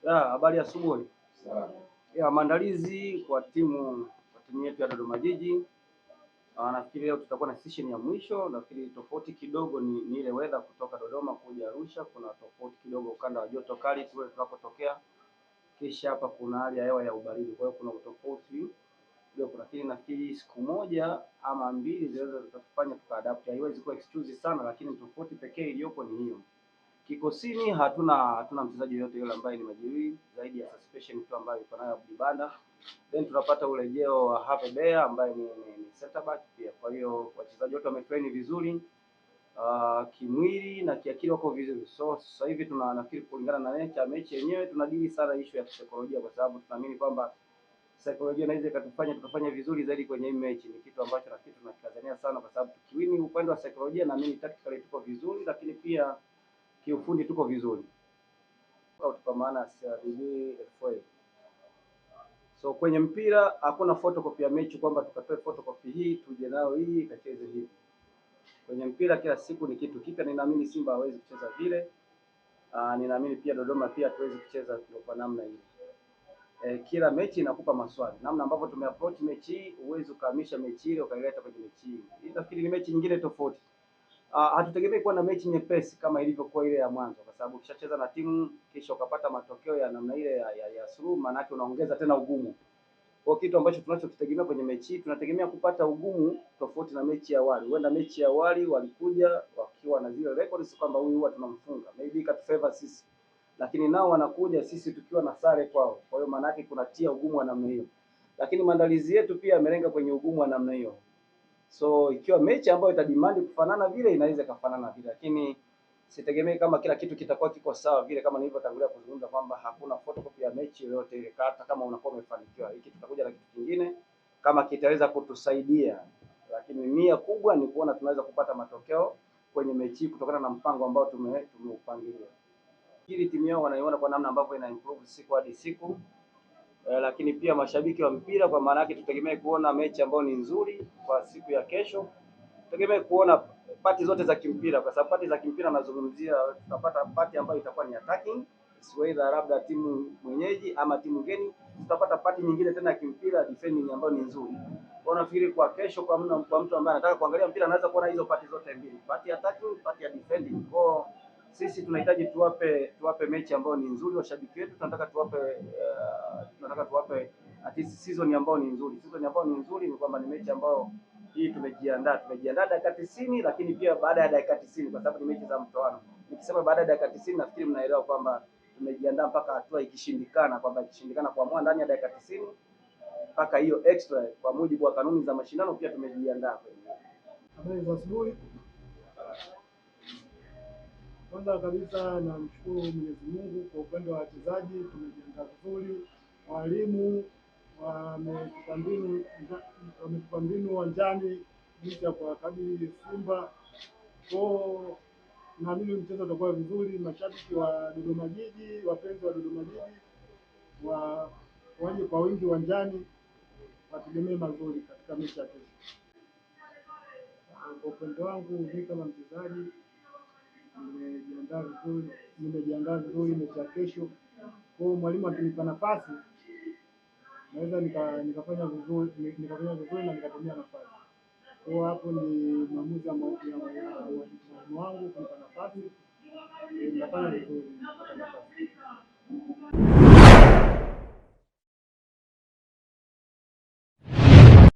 Habari ya asubuhi. Maandalizi kwa timu yetu ya Dodoma Jiji. Nafikiri leo tutakuwa na session ya mwisho. Nafikiri tofauti kidogo ni ile weather kutoka Dodoma kuja Arusha. Kuna tofauti kidogo ukanda wa joto kali kule tunapotokea. Kisha hapa kuna hali ya hewa ya ubaridi. Kwa hiyo kuna tofauti kidogo, lakini nafikiri siku moja ama mbili zinaweza zikatufanya tukaadapt. Haiwezi kuwa excuse sana, lakini tofauti pekee iliyopo ni hiyo. Kikosini hatuna mchezaji yote yule ambaye ni majeruhi zaidi ya suspension tu ambayo iko nayo Abdibanda. Then tunapata urejeo wa Hape Bea ambaye ni center back pia. Kwa hiyo wachezaji wote wametrain vizuri kimwili na kiakili wako vizuri. So sasa hivi nafikiri kulingana na mechi yenyewe tunadili sana issue ya kisaikolojia, kwa sababu tunaamini kwamba saikolojia inaweza ikatufanya tukafanya vizuri zaidi kwenye hii mechi. Ni kitu ambacho nafikiri tunakazania sana, kwa sababu tukiwini upande wa saikolojia naamini tactically tuko vizuri, lakini pia kiufundi tuko vizuri kwa maana ya FA. So kwenye mpira hakuna photocopy ya mechi kwamba tukatoe photocopy hii tuje nayo hii ikacheze hivi. Kwenye mpira kila siku ni kitu kipya. Ninaamini Simba hawezi kucheza vile. Ninaamini pia Dodoma pia hatuwezi kucheza kwa namna hii. Kila mechi inakupa maswali. Namna ambavyo tumeapproach mechi hii, uwezo ukahamisha mechi ile ukaileta kwenye mechi hii. Nafikiri ni mechi nyingine tofauti. Hatutegemei kuwa na mechi nyepesi kama ilivyokuwa ile ya mwanzo, kwa sababu ukishacheza na timu kisha ukapata matokeo ya namna ile ya suluhu, maana yake unaongeza tena ugumu. Kwa kitu ambacho tunachokitegemea kwenye mechi hii, tunategemea kupata ugumu tofauti na mechi ya awali. Huenda mechi ya awali walikuja wakiwa na zile records kwamba huyu huwa tunamfunga, maybe ikatufavor sisi, lakini nao wanakuja sisi tukiwa na sare kwao. Kwa hiyo maana yake kunatia ugumu wa namna hiyo, lakini maandalizi yetu pia yamelenga kwenye ugumu wa namna hiyo. So ikiwa mechi ambayo itadimandi kufanana vile, inaweza kufanana vile, lakini sitegemei kama kila kitu kitakuwa kiko sawa vile, kama nilivyotangulia kuzungumza kwamba hakuna photocopy ya mechi yoyote ile. Hata kama unakuwa umefanikiwa, hiki tutakuja na kitu kingine kama kitaweza kutusaidia, lakini nia kubwa ni kuona tunaweza kupata matokeo kwenye mechi kutokana na mpango ambao tumeupangilia. Hili timu yao wanaiona kwa namna ambavyo ina improve siku hadi siku. Lakini pia mashabiki wa mpira, kwa maana yake tutegemee kuona mechi ambayo ni nzuri kwa siku ya kesho. Tutegemee kuona pati zote za kimpira, kwa sababu pati za kimpira nazungumzia, tutapata pati ambayo itakuwa ni attacking, whether labda timu mwenyeji ama timu geni. Tutapata pati nyingine tena ya kimpira defending ambayo ni nzuri. Kwa nafikiri kwa kesho, kwa mtu ambaye anataka kuangalia mpira anaweza kuona hizo pati zote mbili, pati ya attacking, pati ya defending. Kwa sisi tunahitaji tuwape mechi ambayo ni nzuri washabiki wetu. Tunataka tuwape at least season ambayo ni nzuri. Season ambayo ni nzuri ni kwamba ni mechi ambayo hii tumejiandaa dakika 90, lakini pia baada ya dakika 90, kwa sababu ni mechi za mtoano. Nikisema baada ya dakika 90, nafikiri mnaelewa kwamba tumejiandaa mpaka hatua ikishindikana, kwamba ikishindikana kuamua ndani ya dakika 90 mpaka hiyo extra kwa mujibu wa kanuni za mashindano, pia tumejiandaa kwenye. Habari za asubuhi. Kwanza kabisa namshukuru Mwenyezi Mungu kwa upande wa wachezaji, tumejiandaa vizuri. Walimu wametupa mbinu uwanjani jinsi ya kuwakabili Simba. Kwa naamini mchezo utakuwa vizuri. Mashabiki wa Dodoma Jiji, wapenzi wa Dodoma Jiji waje kwa wingi uwanjani, wategemee mazuri katika mechi ya kesho. Kwa upande wangu mimi kama mchezaji nimejiandaa vizuri mechi ya kesho. Kwa hiyo mwalimu akinipa nafasi naweza nikafanya vizuri na nikatumia nafasi. Kwa hiyo hapo ni maamuzi ya mwalimu wangu kunipa nafasi, nitafanya vizuri nipata nafasi.